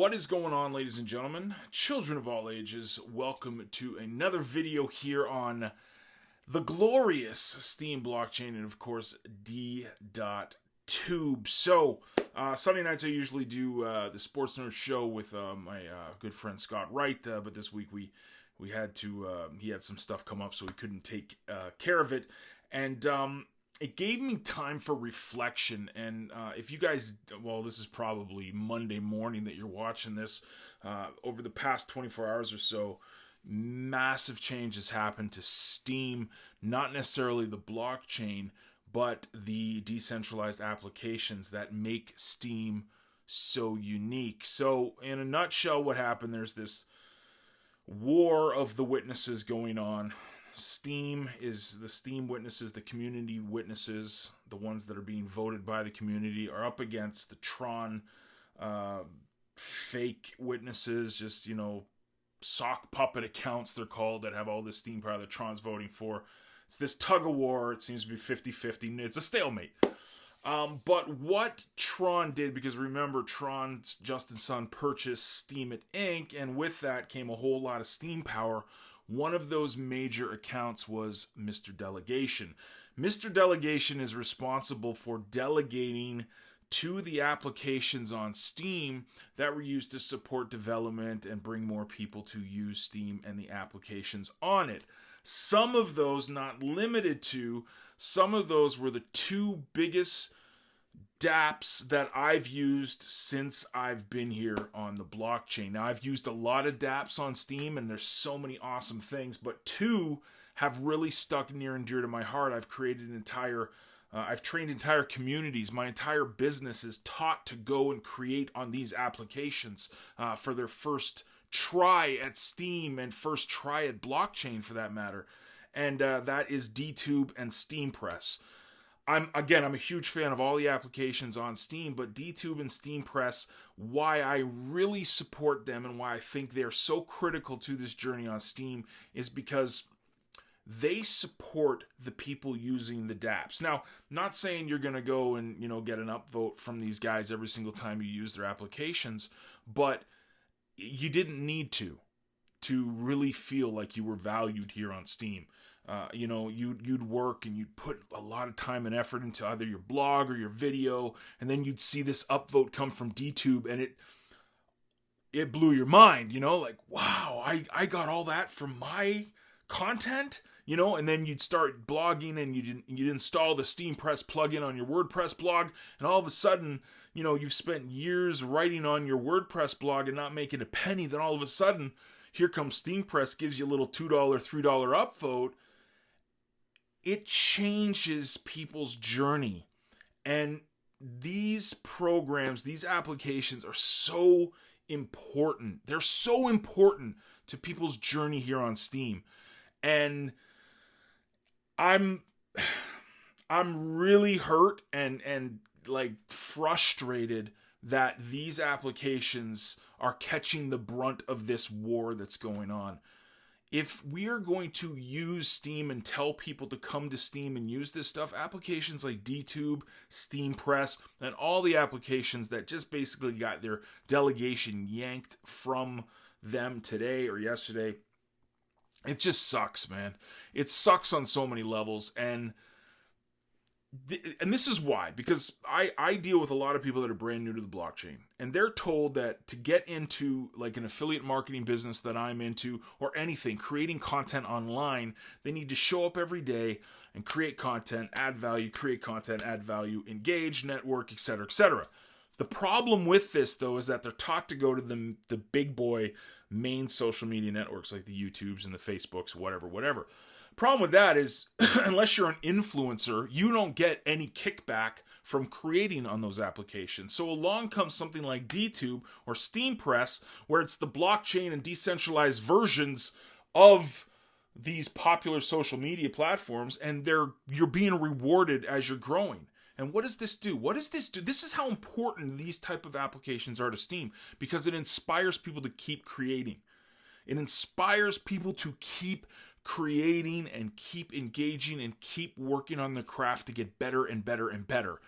What is going on, ladies and gentlemen, children of all ages? Welcome to another video here on the glorious Steem blockchain and, of course, D.Tube. So, Sunday nights I usually do the Sports Nerd Show with my good friend Scott Wright, but this week we had to, he had some stuff come up, so he couldn't take care of it, and it gave me time for reflection. And if you guys, well, this is probably Monday morning that you're watching this, over the past 24 hours or so, massive changes happened to Steem, not necessarily the blockchain, but the decentralized applications that make Steem so unique. So in a nutshell, what happened, there's this war of the witnesses going on. Steem is the Steem witnesses, the community witnesses, the ones that are being voted by the community, are up against the Tron fake witnesses, just, sock puppet accounts they're called, that have all this Steem power that Tron's voting for. It's this tug of war. It seems to be 50-50. It's a stalemate. But what Tron did, because remember, Tron's Justin Sun purchased Steem at Inc., and with that came a whole lot of Steem power. One of those major accounts was Mr. Delegation. Mr. Delegation is responsible for delegating to the applications on Steem that were used to support development and bring more people to use Steem and the applications on it. Some of those, not limited to, some of those were the two biggest Dapps that I've used since I've been here on the blockchain. Now, I've used a lot of Dapps on Steem, and there's so many awesome things, but two have really stuck near and dear to my heart. I've created I've trained entire communities. My entire business is taught to go and create on these applications for their first try at Steem and first try at blockchain, for that matter. And that is D.Tube and SteemPress. I'm a huge fan of all the applications on Steem, but D.Tube and SteemPress, why I really support them and why I think they're so critical to this journey on Steem is because they support the people using the Dapps. Now, not saying you're going to go and, get an upvote from these guys every single time you use their applications, but you didn't need to really feel like you were valued here on Steem. You'd work and you'd put a lot of time and effort into either your blog or your video, and then you'd see this upvote come from D.Tube, and it blew your mind, like, wow, I got all that from my content, and then you'd start blogging and you'd install the SteemPress plugin on your WordPress blog, and all of a sudden, you've spent years writing on your WordPress blog and not making a penny. Then all of a sudden, here comes SteemPress, gives you a little $2, $3 upvote. It changes people's journey. And these programs, these applications are so important. They're so important to people's journey here on Steem. And I'm really hurt and like frustrated that these applications are catching the brunt of this war that's going on. If we are going to use Steem and tell people to come to Steem and use this stuff, applications like D.Tube, SteemPress, and all the applications that just basically got their delegation yanked from them today or yesterday, it just sucks, man. It sucks on so many levels, and this is why, because I deal with a lot of people that are brand new to the blockchain, and they're told that to get into like an affiliate marketing business that I'm into, or anything, creating content online, they need to show up every day and create content, add value, create content, add value, engage, network, etc., etc. The problem with this, though, is that they're taught to go to the big boy main social media networks like the YouTubes and the Facebooks, whatever. Problem with that is, unless you're an influencer, you don't get any kickback from creating on those applications. So along comes something like D.Tube or SteemPress, where it's the blockchain and decentralized versions of these popular social media platforms, and you're being rewarded as you're growing. And what does this do? This is how important these type of applications are to Steem, because it inspires people to keep creating. It inspires people to keep creating and keep engaging and keep working on the craft to get better and better and better.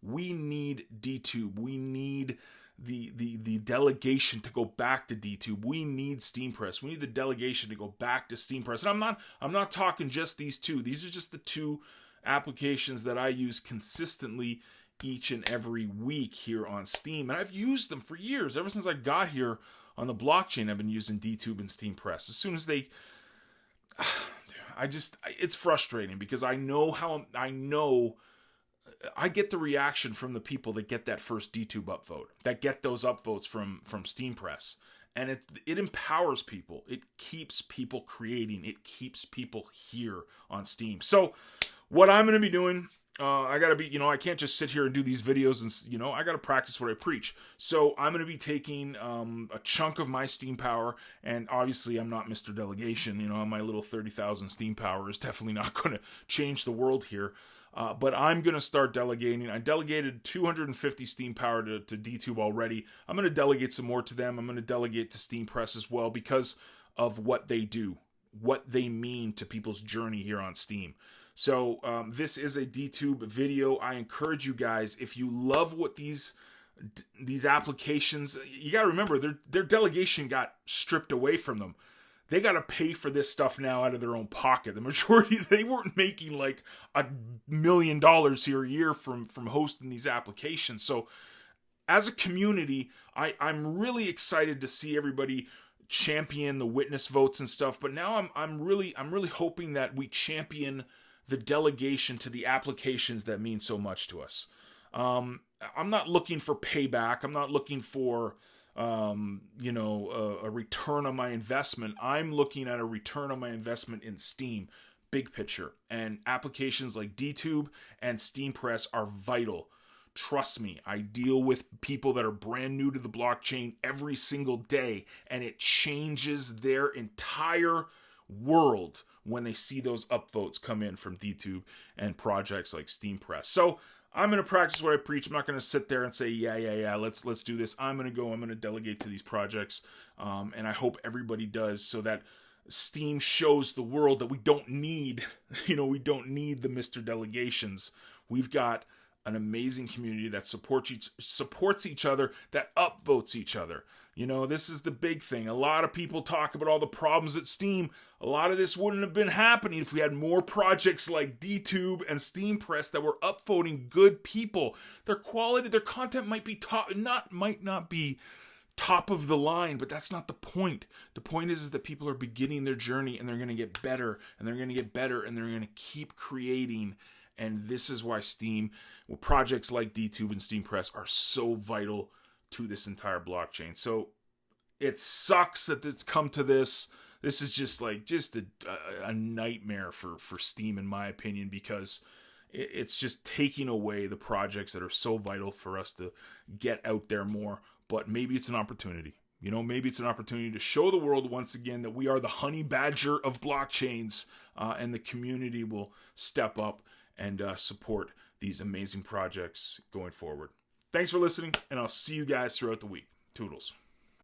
We need D.Tube. We need the delegation to go back to DTube. We need SteamPress. We need the delegation to go back to SteamPress. And I'm not talking just these two. These are just the two applications that I use consistently each and every week here on Steem. And I've used them for years. Ever since I got here on the blockchain, I've been using DTube and SteamPress. As soon as they... it's frustrating because I get the reaction from the people that get that first DTube upvote, that get those upvotes from SteamPress. And it empowers people. It keeps people creating. It keeps people here on Steem. So what I'm going to be doing, I got to be, I can't just sit here and do these videos and, I got to practice what I preach. So I'm going to be taking a chunk of my Steem power, and obviously I'm not Mr. Delegation. My little 30,000 Steem power is definitely not going to change the world here. But I'm going to start delegating. I delegated 250 Steem power to DTube already. I'm going to delegate some more to them. I'm going to delegate to SteamPress as well because of what they do, what they mean to people's journey here on Steem. So this is a DTube video. I encourage you guys, if you love what these applications, you got to remember their delegation got stripped away from them. They got to pay for this stuff now out of their own pocket. The majority, they weren't making like $1 million here a year from hosting these applications. So as a community, I'm really excited to see everybody champion the witness votes and stuff. But now I'm really hoping that we champion the delegation to the applications that mean so much to us. I'm not looking for payback. I'm not looking for a return on my investment. I'm looking at a return on my investment in Steem, big picture. And applications like DTube and SteamPress are vital. Trust me, I deal with people that are brand new to the blockchain every single day, and it changes their entire world when they see those upvotes come in from DTube and projects like SteamPress. So I'm going to practice what I preach. I'm not going to sit there and say, yeah, let's do this. I'm going to delegate to these projects. And I hope everybody does, so that Steem shows the world that we don't need, we don't need the Mr. Delegations. We've got an amazing community that supports each other, that upvotes each other. This is the big thing. A lot of people talk about all the problems at Steem. A lot of this wouldn't have been happening if we had more projects like DTube and SteamPress that were upvoting good people. Their quality, their content might not be top of the line, but that's not the point. The point is that people are beginning their journey, and they're going to get better, and they're going to get better, and they're going to keep creating. And this is why Steem, projects like DTube and SteamPress are so vital to this entire blockchain. So it sucks that it's come to this. This is just a nightmare for Steem, in my opinion, because it's just taking away the projects that are so vital for us to get out there more. But maybe it's an opportunity. Maybe it's an opportunity to show the world once again that we are the honey badger of blockchains, and the community will step up and support these amazing projects going forward. Thanks for listening, and I'll see you guys throughout the week. Toodles.